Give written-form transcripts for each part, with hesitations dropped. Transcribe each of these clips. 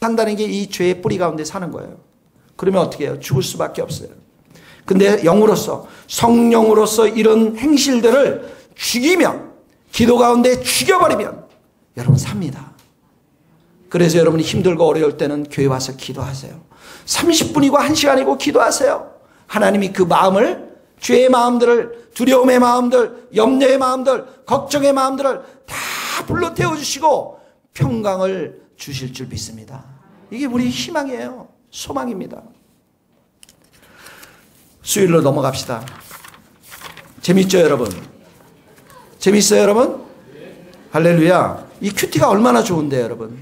산다는 게 이 죄의 뿌리 가운데 사는 거예요. 그러면 어떻게 해요? 죽을 수밖에 없어요. 근데 영으로서, 성령으로서 이런 행실들을 죽이면, 기도 가운데 죽여버리면 여러분 삽니다. 그래서 여러분이 힘들고 어려울 때는 교회 와서 기도하세요. 30분이고 1시간이고 기도하세요. 하나님이 그 마음을, 죄의 마음들을, 두려움의 마음들, 염려의 마음들, 걱정의 마음들을 다 불러 태워주시고 평강을 주실 줄 믿습니다. 이게 우리의 희망이에요. 소망입니다. 수요일로 넘어갑시다. 재밌죠 여러분? 재밌어요 여러분? 할렐루야. 이 큐티가 얼마나 좋은데요 여러분?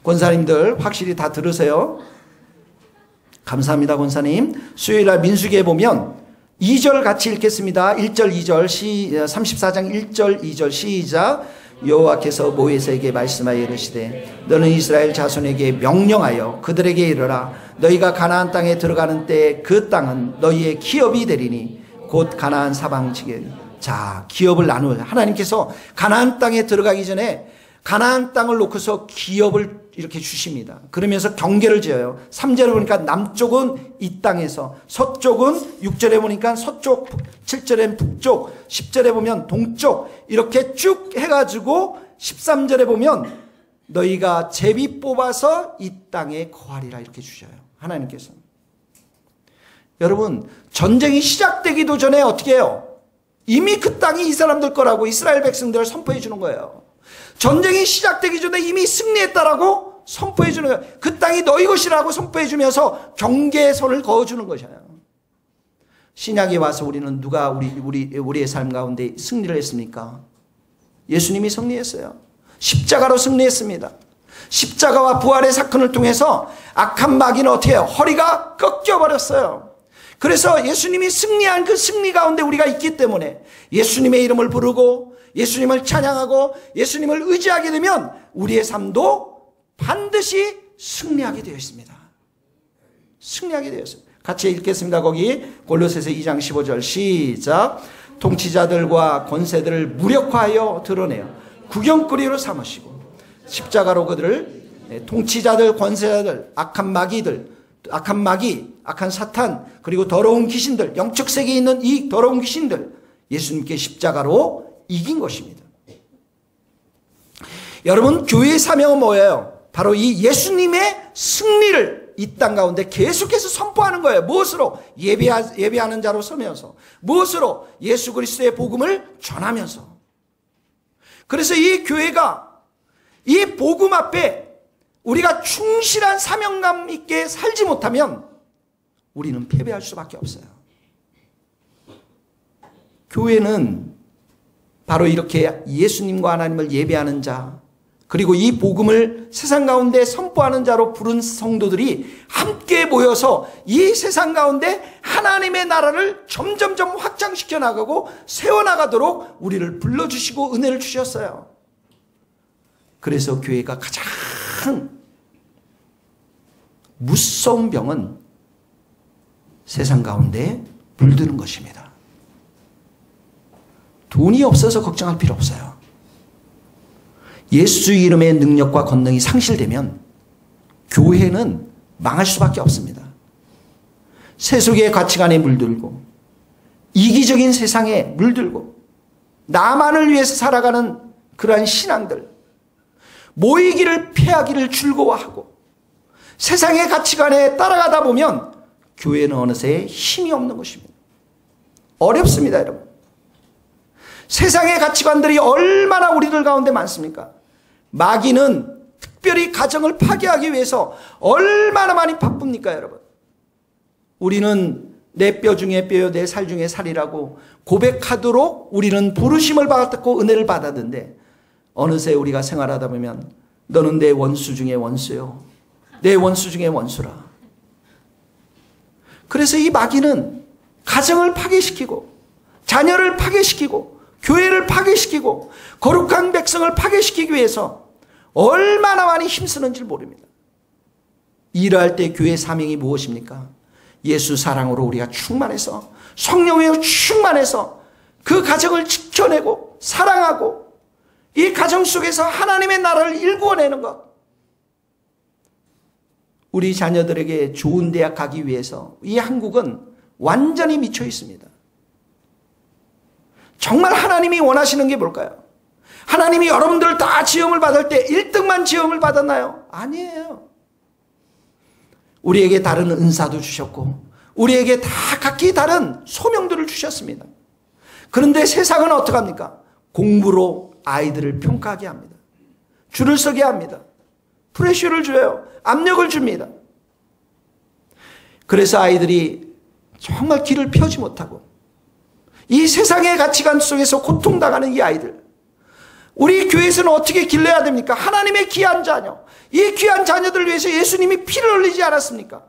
권사님들 확실히 다 들으세요. 감사합니다 권사님. 수요일날 민수기에 보면 2절 같이 읽겠습니다. 1절 2절 34장 1절 2절 시작. 여호와께서 모세에게 말씀하여 이르시되 너는 이스라엘 자손에게 명령하여 그들에게 이르라. 너희가 가나안 땅에 들어가는 때에 그 땅은 너희의 기업이 되리니 곧 가나안 사방 지게니. 자, 기업을 나누어요. 하나님께서 가나안 땅에 들어가기 전에 가나안 땅을 놓고서 기업을 이렇게 주십니다. 그러면서 경계를 지어요. 3절에 보니까 남쪽은 이 땅에서, 서쪽은 6절에 보니까 서쪽, 7절엔 북쪽, 10절에 보면 동쪽, 이렇게 쭉 해가지고 13절에 보면 너희가 제비 뽑아서 이 땅에 거하리라 이렇게 주셔요. 하나님께서. 여러분, 전쟁이 시작되기도 전에 어떻게 해요? 이미 그 땅이 이 사람들 거라고 이스라엘 백성들을 선포해 주는 거예요. 전쟁이 시작되기 전에 이미 승리했다라고 선포해 주는 거예요. 그 땅이 너희 것이라고 선포해 주면서 경계의 선을 그어주는 것이에요. 신약에 와서 우리는 누가 우리의 삶 가운데 승리를 했습니까? 예수님이 승리했어요. 십자가로 승리했습니다. 십자가와 부활의 사건을 통해서 악한 마귀는 어떻게 해요? 허리가 꺾여버렸어요. 그래서 예수님이 승리한 그 승리 가운데 우리가 있기 때문에 예수님의 이름을 부르고 예수님을 찬양하고 예수님을 의지하게 되면 우리의 삶도 반드시 승리하게 되어 있습니다. 승리하게 되어 있습니다. 같이 읽겠습니다. 거기 골로새서 2장 15절 시작. 통치자들과 권세들을 무력화하여 드러내어 구경거리로 삼으시고 십자가로 그들을 통치자들, 권세자들, 악한 마귀, 악한 사탄, 그리고 더러운 귀신들, 영적 세계에 있는 이 더러운 귀신들 예수님께 십자가로 이긴 것입니다. 여러분, 교회의 사명은 뭐예요? 바로 이 예수님의 승리를 이 땅 가운데 계속해서 선포하는 거예요. 무엇으로? 예배하는 자로 서면서. 무엇으로? 예수 그리스도의 복음을 전하면서. 그래서 이 교회가 이 복음 앞에 우리가 충실한 사명감 있게 살지 못하면 우리는 패배할 수밖에 없어요. 교회는 바로 이렇게 예수님과 하나님을 예배하는 자, 그리고 이 복음을 세상 가운데 선포하는 자로 부른 성도들이 함께 모여서 이 세상 가운데 하나님의 나라를 점점점 확장시켜 나가고 세워나가도록 우리를 불러주시고 은혜를 주셨어요. 그래서 교회가 가장 무서운 병은 세상 가운데 물드는 것입니다. 돈이 없어서 걱정할 필요 없어요. 예수 이름의 능력과 권능이 상실되면 교회는 망할 수밖에 없습니다. 세속의 가치관에 물들고 이기적인 세상에 물들고 나만을 위해서 살아가는 그러한 신앙들, 모이기를 피하기를 즐거워하고 세상의 가치관에 따라가다 보면 교회는 어느새 힘이 없는 것입니다. 어렵습니다, 여러분. 세상의 가치관들이 얼마나 우리들 가운데 많습니까? 마귀는 특별히 가정을 파괴하기 위해서 얼마나 많이 바쁩니까, 여러분? 우리는 내 뼈 중에 뼈요, 내 살 중에 살이라고 고백하도록 우리는 부르심을 받았고 은혜를 받았는데 어느새 우리가 생활하다 보면 너는 내 원수 중에 원수요, 내 원수 중에 원수라. 그래서 이 마귀는 가정을 파괴시키고 자녀를 파괴시키고 교회를 파괴시키고 거룩한 백성을 파괴시키기 위해서 얼마나 많이 힘쓰는지 모릅니다. 일할 때 교회 사명이 무엇입니까? 예수 사랑으로 우리가 충만해서 성령으로 충만해서 그 가정을 지켜내고 사랑하고 이 가정 속에서 하나님의 나라를 일구어내는 것. 우리 자녀들에게 좋은 대학 가기 위해서 이 한국은 완전히 미쳐 있습니다. 정말 하나님이 원하시는 게 뭘까요? 하나님이 여러분들 다 지음을 받을 때 1등만 지음을 받았나요? 아니에요. 우리에게 다른 은사도 주셨고 우리에게 다 각기 다른 소명들을 주셨습니다. 그런데 세상은 어떡합니까? 공부로 아이들을 평가하게 합니다. 줄을 서게 합니다. 프레셔를 줘요. 압력을 줍니다. 그래서 아이들이 정말 길을 펴지 못하고 이 세상의 가치관 속에서 고통당하는 이 아이들, 우리 교회에서는 어떻게 길러야 됩니까? 하나님의 귀한 자녀, 이 귀한 자녀들을 위해서 예수님이 피를 흘리지 않았습니까?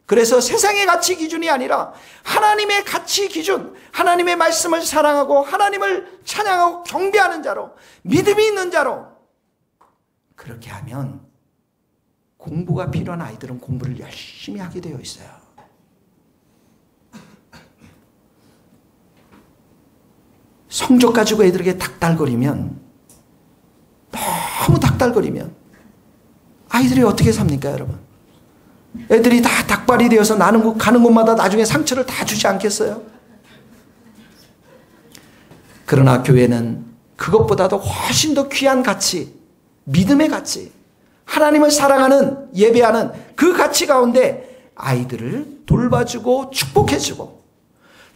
그래서 세상의 가치 기준이 아니라 하나님의 가치 기준, 하나님의 말씀을 사랑하고 하나님을 찬양하고 경배하는 자로, 믿음이 있는 자로, 그렇게 하면 공부가 필요한 아이들은 공부를 열심히 하게 되어 있어요. 성적 가지고 애들에게 닥달거리면, 너무 닥달거리면 아이들이 어떻게 삽니까, 여러분? 애들이 다 닭발이 되어서 나는 가는 곳마다 나중에 상처를 다 주지 않겠어요? 그러나 교회는 그것보다도 훨씬 더 귀한 가치, 믿음의 가치, 하나님을 사랑하는, 예배하는 그 가치 가운데 아이들을 돌봐주고 축복해주고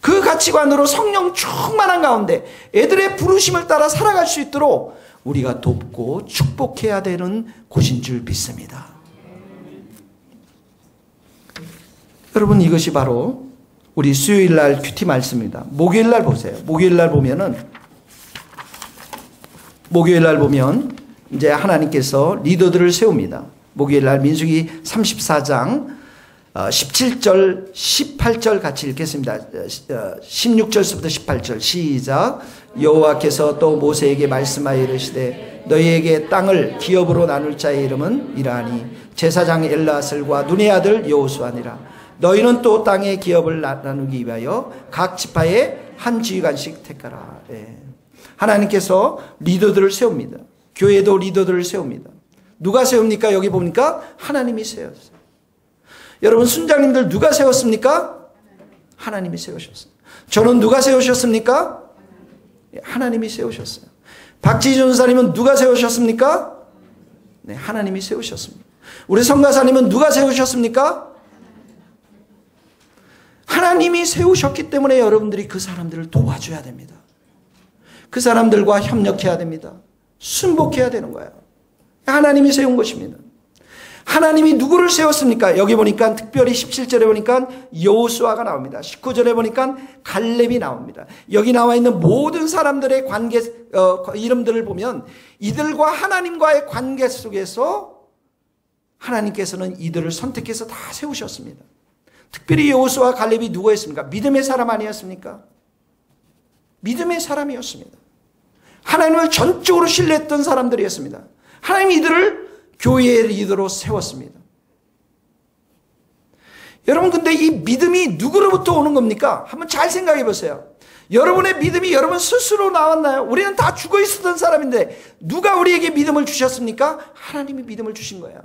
그 가치관으로 성령 충만한 가운데 애들의 부르심을 따라 살아갈 수 있도록 우리가 돕고 축복해야 되는 곳인 줄 믿습니다. 여러분, 이것이 바로 우리 수요일날 큐티 말씀입니다. 목요일날 보세요. 목요일날 보면 이제 하나님께서 리더들을 세웁니다. 목요일날 민수기 34장 17절 18절 같이 읽겠습니다. 16절부터 18절 시작. 여호와께서 또 모세에게 말씀하여 이르시되 너희에게 땅을 기업으로 나눌 자의 이름은 이러하니 제사장 엘르아살과 눈의 아들 여호수아니라. 너희는 또 땅의 기업을 나누기 위하여 각 지파에 한 지휘관씩 택하라. 하나님께서 리더들을 세웁니다. 교회도 리더들을 세웁니다. 누가 세웁니까? 여기 보니까 하나님이 세웠어요. 여러분, 순장님들 누가 세웠습니까? 하나님이 세우셨어요. 저는 누가 세우셨습니까? 하나님이 세우셨어요. 박지준 전사님은 누가 세우셨습니까? 네, 하나님이 세우셨습니다. 우리 성가사님은 누가 세우셨습니까? 하나님이 세우셨기 때문에 여러분들이 그 사람들을 도와줘야 됩니다. 그 사람들과 협력해야 됩니다. 순복해야 되는 거예요. 하나님이 세운 것입니다. 하나님이 누구를 세웠습니까? 여기 보니까 특별히 17절에 보니까 여호수아가 나옵니다. 19절에 보니까 갈렙이 나옵니다. 여기 나와 있는 모든 사람들의 관계 이름들을 보면 이들과 하나님과의 관계 속에서 하나님께서는 이들을 선택해서 다 세우셨습니다. 특별히 여호수아와 갈렙이 누구였습니까? 믿음의 사람 아니었습니까? 믿음의 사람이었습니다. 하나님을 전적으로 신뢰했던 사람들이었습니다. 하나님이 이들을 교회의 리더로 세웠습니다. 여러분, 근데 이 믿음이 누구로부터 오는 겁니까? 한번 잘 생각해 보세요. 여러분의 믿음이 여러분 스스로 나왔나요? 우리는 다 죽어 있었던 사람인데 누가 우리에게 믿음을 주셨습니까? 하나님이 믿음을 주신 거예요.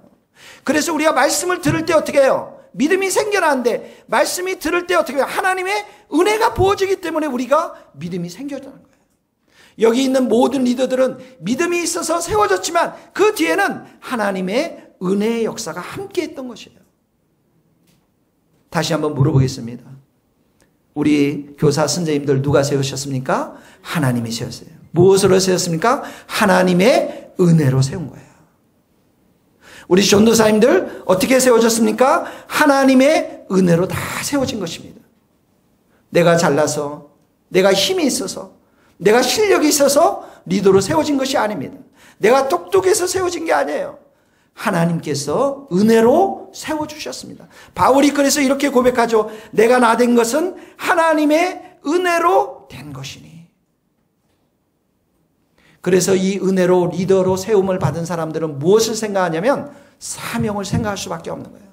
그래서 우리가 말씀을 들을 때 어떻게 해요? 믿음이 생겨나는데 말씀이 들을 때 어떻게 해요? 하나님의 은혜가 부어지기 때문에 우리가 믿음이 생겨나는 거예요. 여기 있는 모든 리더들은 믿음이 있어서 세워졌지만 그 뒤에는 하나님의 은혜의 역사가 함께 했던 것이에요. 다시 한번 물어보겠습니다. 우리 교사 선생님들 누가 세우셨습니까? 하나님이 세웠어요. 무엇으로 세웠습니까? 하나님의 은혜로 세운 거예요. 우리 전도사님들 어떻게 세워졌습니까? 하나님의 은혜로 다 세워진 것입니다. 내가 잘나서, 내가 힘이 있어서, 내가 실력이 있어서 리더로 세워진 것이 아닙니다. 내가 똑똑해서 세워진 게 아니에요. 하나님께서 은혜로 세워주셨습니다. 바울이 그래서 이렇게 고백하죠. 내가 나된 것은 하나님의 은혜로 된 것이니. 그래서 이 은혜로 리더로 세움을 받은 사람들은 무엇을 생각하냐면 사명을 생각할 수밖에 없는 거예요.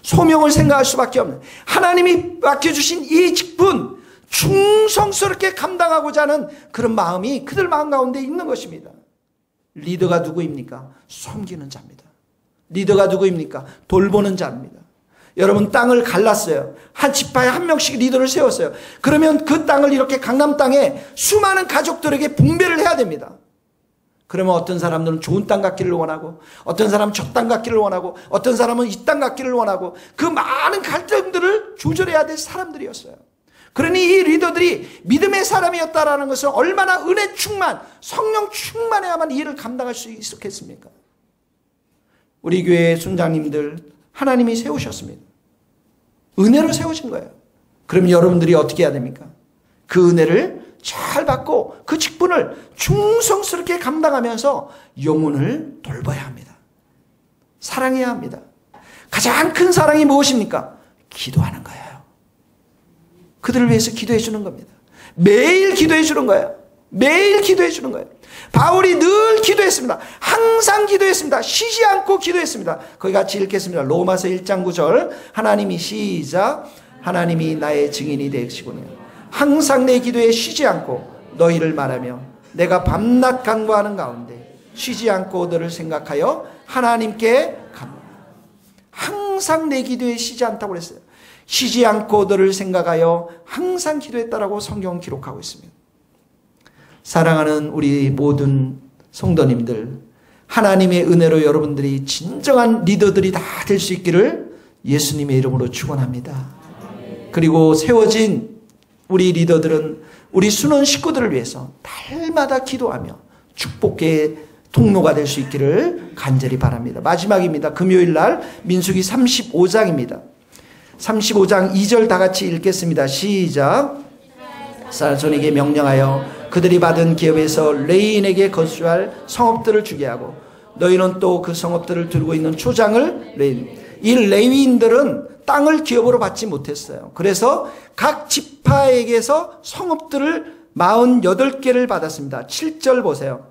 소명을 생각할 수밖에 없는, 하나님이 맡겨주신 이 직분 충성스럽게 감당하고자 하는 그런 마음이 그들 마음 가운데 있는 것입니다. 리더가 누구입니까? 섬기는 자입니다. 리더가 누구입니까? 돌보는 자입니다. 여러분 땅을 갈랐어요. 한 지파에 한 명씩 리더를 세웠어요. 그러면 그 땅을 이렇게 강남 땅에 수많은 가족들에게 분배를 해야 됩니다. 그러면 어떤 사람들은 좋은 땅 갖기를 원하고 어떤 사람은 저 땅 갖기를 원하고 어떤 사람은 이 땅 갖기를 원하고 그 많은 갈등들을 조절해야 될 사람들이었어요. 그러니 이 리더들이 믿음의 사람이었다라는 것은 얼마나 은혜 충만, 성령 충만해야만 이 일을 감당할 수 있었겠습니까? 우리 교회 순장님들 하나님이 세우셨습니다. 은혜로 세우신 거예요. 그럼 여러분들이 어떻게 해야 됩니까? 그 은혜를 잘 받고 그 직분을 충성스럽게 감당하면서 영혼을 돌봐야 합니다. 사랑해야 합니다. 가장 큰 사랑이 무엇입니까? 기도하는 거예요. 그들을 위해서 기도해 주는 겁니다. 매일 기도해 주는 거예요. 매일 기도해 주는 거예요. 바울이 늘 기도했습니다. 항상 기도했습니다. 쉬지 않고 기도했습니다. 거기 같이 읽겠습니다. 로마서 1장 9절 하나님이 시작 하나님이 나의 증인이 되시고요. 항상 내 기도에 쉬지 않고 너희를 말하며 내가 밤낮 간구하는 가운데 쉬지 않고 너를 생각하여 하나님께 감사합니다. 항상 내 기도에 쉬지 않다고 그랬어요. 쉬지 않고 너를 생각하여 항상 기도했다라고 성경은 기록하고 있습니다. 사랑하는 우리 모든 성도님들, 하나님의 은혜로 여러분들이 진정한 리더들이 다 될 수 있기를 예수님의 이름으로 축원합니다. 그리고 세워진 우리 리더들은 우리 순원 식구들을 위해서 달마다 기도하며 축복의 통로가 될 수 있기를 간절히 바랍니다. 마지막입니다. 금요일 날 민수기 35장입니다. 35장 2절 다 같이 읽겠습니다. 시작. 사손에게 명령하여 그들이 받은 기업에서 레위인에게 거주할 성읍들을 주게 하고 너희는 또 그 성읍들을 들고 있는 초장을 이 레위인들은 땅을 기업으로 받지 못했어요. 그래서 각 지파에게서 성읍들을 48개를 받았습니다. 7절 보세요.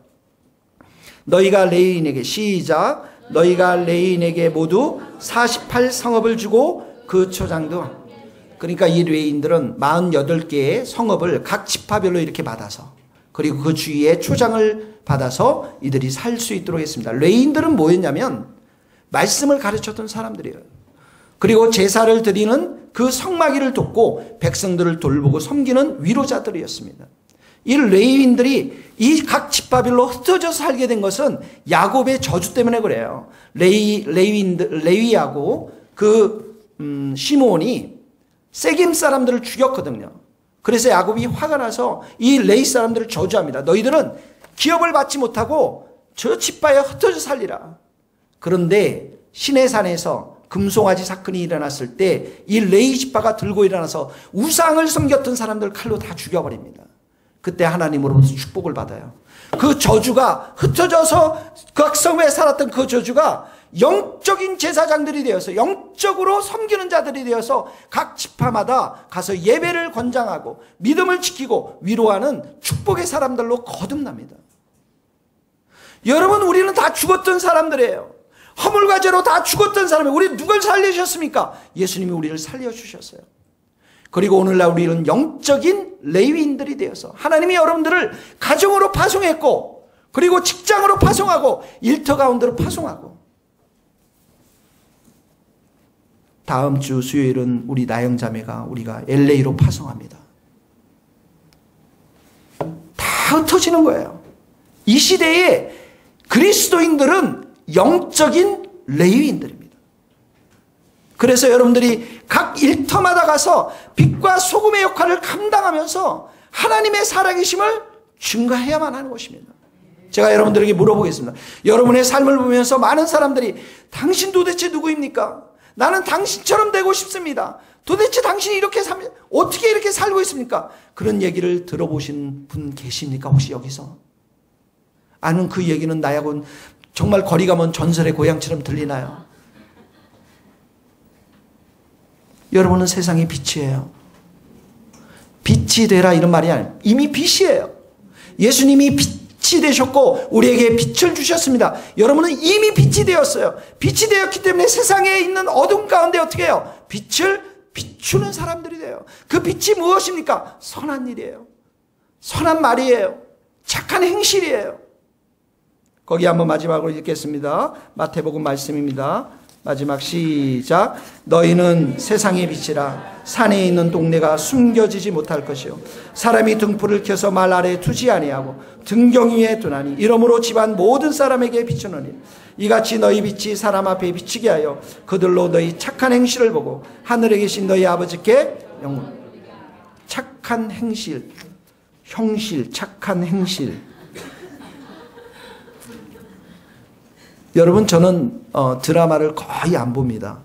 너희가 레위인에게 시작 너희가 레위인에게 모두 48성읍을 주고 그 초장도 그러니까 이 레위인들은 48개의 성읍을 각 지파별로 이렇게 받아서 그리고 그 주위에 초장을 받아서 이들이 살 수 있도록 했습니다. 레위인들은 뭐였냐면 말씀을 가르쳤던 사람들이에요. 그리고 제사를 드리는 그 성막이를 돕고 백성들을 돌보고 섬기는 위로자들이었습니다. 이 레위인들이 이 각 지파별로 흩어져서 살게 된 것은 야곱의 저주 때문에 그래요. 레위하고 시므온이 세겜 사람들을 죽였거든요. 그래서 야곱이 화가 나서 이 레위 사람들을 저주합니다. 너희들은 기업을 받지 못하고 저 지파에 흩어져 살리라. 그런데 시내산에서 금송아지 사건이 일어났을 때 이 레위 지파가 들고 일어나서 우상을 섬겼던 사람들 칼로 다 죽여버립니다. 그때 하나님으로부터 축복을 받아요. 그 저주가 흩어져서 각 성에 살았던 그 저주가 영적인 제사장들이 되어서 영적으로 섬기는 자들이 되어서 각 지파마다 가서 예배를 권장하고 믿음을 지키고 위로하는 축복의 사람들로 거듭납니다. 여러분 우리는 다 죽었던 사람들이에요. 허물과 죄로 다 죽었던 사람이에요. 우리 누굴 살려주셨습니까? 예수님이 우리를 살려주셨어요. 그리고 오늘날 우리는 영적인 레위인들이 되어서 하나님이 여러분들을 가정으로 파송했고 그리고 직장으로 파송하고 일터 가운데로 파송하고 다음 주 수요일은 우리 나영자매가 우리가 LA로 파송합니다. 다 흩어지는 거예요. 이 시대에 그리스도인들은 영적인 레위인들입니다. 그래서 여러분들이 각 일터마다 가서 빛과 소금의 역할을 감당하면서 하나님의 살아계심을 증거해야만 하는 것입니다. 제가 여러분들에게 물어보겠습니다. 여러분의 삶을 보면서 많은 사람들이 당신 도대체 누구입니까? 나는 당신처럼 되고 싶습니다. 도대체 당신이 이렇게 어떻게 이렇게 살고 있습니까? 그런 얘기를 들어보신 분 계십니까? 혹시 여기서? 아니면 그 얘기는 나하고는 정말 거리가 먼 전설의 고향처럼 들리나요? 여러분은 세상의 빛이에요. 빛이 되라 이런 말이 아니에요. 이미 빛이에요. 예수님이 빛이 되셨고 우리에게 빛을 주셨습니다. 여러분은 이미 빛이 되었어요. 빛이 되었기 때문에 세상에 있는 어둠 가운데 어떻게 해요? 빛을 비추는 사람들이 돼요. 그 빛이 무엇입니까? 선한 일이에요. 선한 말이에요. 착한 행실이에요. 거기 한번 마지막으로 읽겠습니다. 마태복음 말씀입니다. 마지막 시작. 너희는 세상의 빛이라. 산에 있는 동네가 숨겨지지 못할 것이요 사람이 등불을 켜서 말 아래에 두지 아니하고 등경 위에 두나니 이러므로 집안 모든 사람에게 비추느니 이같이 너희 빛이 사람 앞에 비치게 하여 그들로 너희 착한 행실을 보고 하늘에 계신 너희 아버지께 영광. 착한 행실, 형실, 착한 행실. 여러분, 저는 드라마를 거의 안 봅니다.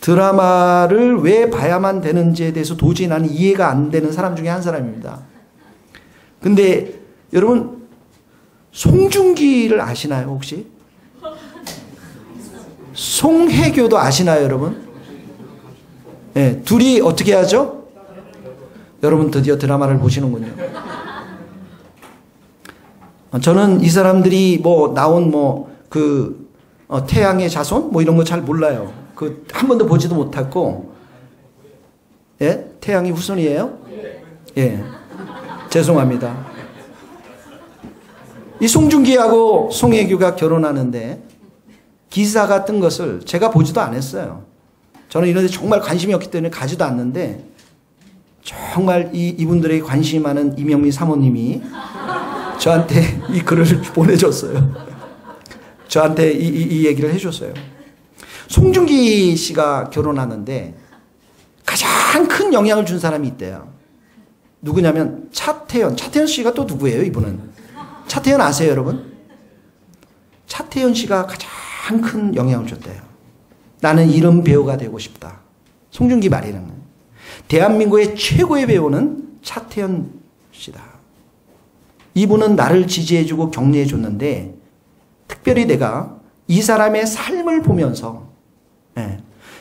드라마를 왜 봐야만 되는지에 대해서 도저히 나는 이해가 안 되는 사람 중에 한 사람입니다. 근데 여러분, 송중기를 아시나요, 혹시? 송혜교도 아시나요, 여러분? 네, 둘이 어떻게 하죠? 여러분 드디어 드라마를 보시는군요. 저는 이 사람들이 뭐 나온 태양의 자손 뭐 이런 거 잘 몰라요. 한 번도 보지도 못했고. 예? 태양이 후손이에요? 예. 죄송합니다. 이 송중기하고 송혜교가 결혼하는데 기사가 뜬 것을 제가 보지도 않았어요. 저는 이런 데 정말 관심이 없기 때문에 가지도 않는데 정말 이분들에게 관심이 많은 이명미 사모님이 저한테 이 글을 보내줬어요. 저한테 이 얘기를 해줬어요. 송중기 씨가 결혼하는데 가장 큰 영향을 준 사람이 있대요. 누구냐면 차태현. 차태현 씨가 또 누구예요, 이분은? 차태현 아세요, 여러분? 차태현 씨가 가장 큰 영향을 줬대요. 나는 이런 배우가 되고 싶다. 송중기 말이는. 대한민국의 최고의 배우는 차태현 씨다. 이분은 나를 지지해주고 격려해줬는데 특별히 내가 이 사람의 삶을 보면서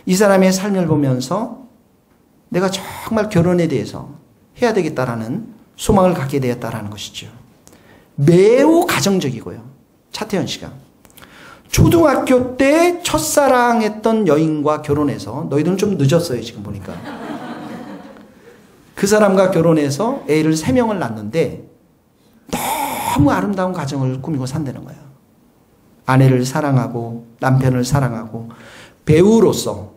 이 사람의 삶을 보면서 내가 정말 결혼에 대해서 해야 되겠다라는 소망을 갖게 되었다라는 것이죠. 매우 가정적이고요. 차태현 씨가. 초등학교 때 첫사랑했던 여인과 결혼해서 너희들은 좀 늦었어요, 지금 보니까. 그 사람과 결혼해서 애를 3명을 낳는데 너무 아름다운 가정을 꾸미고 산다는 거예요. 아내를 사랑하고 남편을 사랑하고 배우로서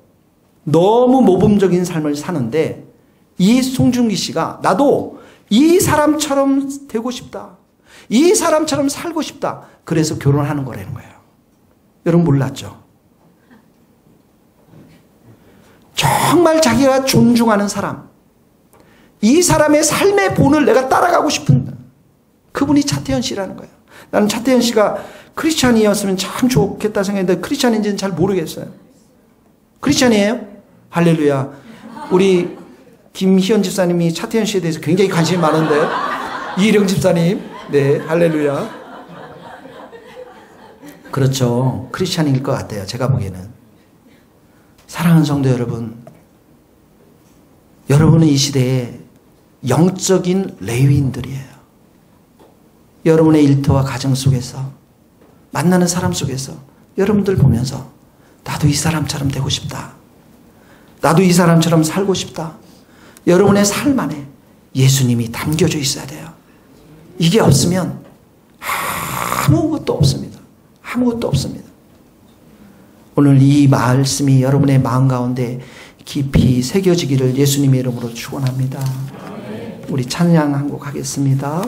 너무 모범적인 삶을 사는데 이 송중기 씨가 나도 이 사람처럼 되고 싶다. 이 사람처럼 살고 싶다. 그래서 결혼하는 거라는 거예요. 여러분 몰랐죠? 정말 자기가 존중하는 사람. 이 사람의 삶의 본을 내가 따라가고 싶은 그분이 차태현 씨라는 거예요. 나는 차태현 씨가 크리스찬이었으면 참 좋겠다 생각했는데 크리스찬인지는 잘 모르겠어요. 크리스찬이에요? 할렐루야. 우리 김희연 집사님이 차태현 씨에 대해서 굉장히 관심이 많은데요. 이희령 집사님. 네, 할렐루야. 그렇죠. 크리스찬일 것 같아요. 제가 보기에는. 사랑하는 성도 여러분. 여러분은 이 시대에 영적인 레위인들이에요. 여러분의 일터와 가정 속에서 만나는 사람 속에서 여러분들 보면서 나도 이 사람처럼 되고 싶다. 나도 이 사람처럼 살고 싶다. 여러분의 삶 안에 예수님이 담겨져 있어야 돼요. 이게 없으면 아무것도 없습니다. 아무것도 없습니다. 오늘 이 말씀이 여러분의 마음 가운데 깊이 새겨지기를 예수님의 이름으로 축원합니다. 우리 찬양 한 곡 하겠습니다.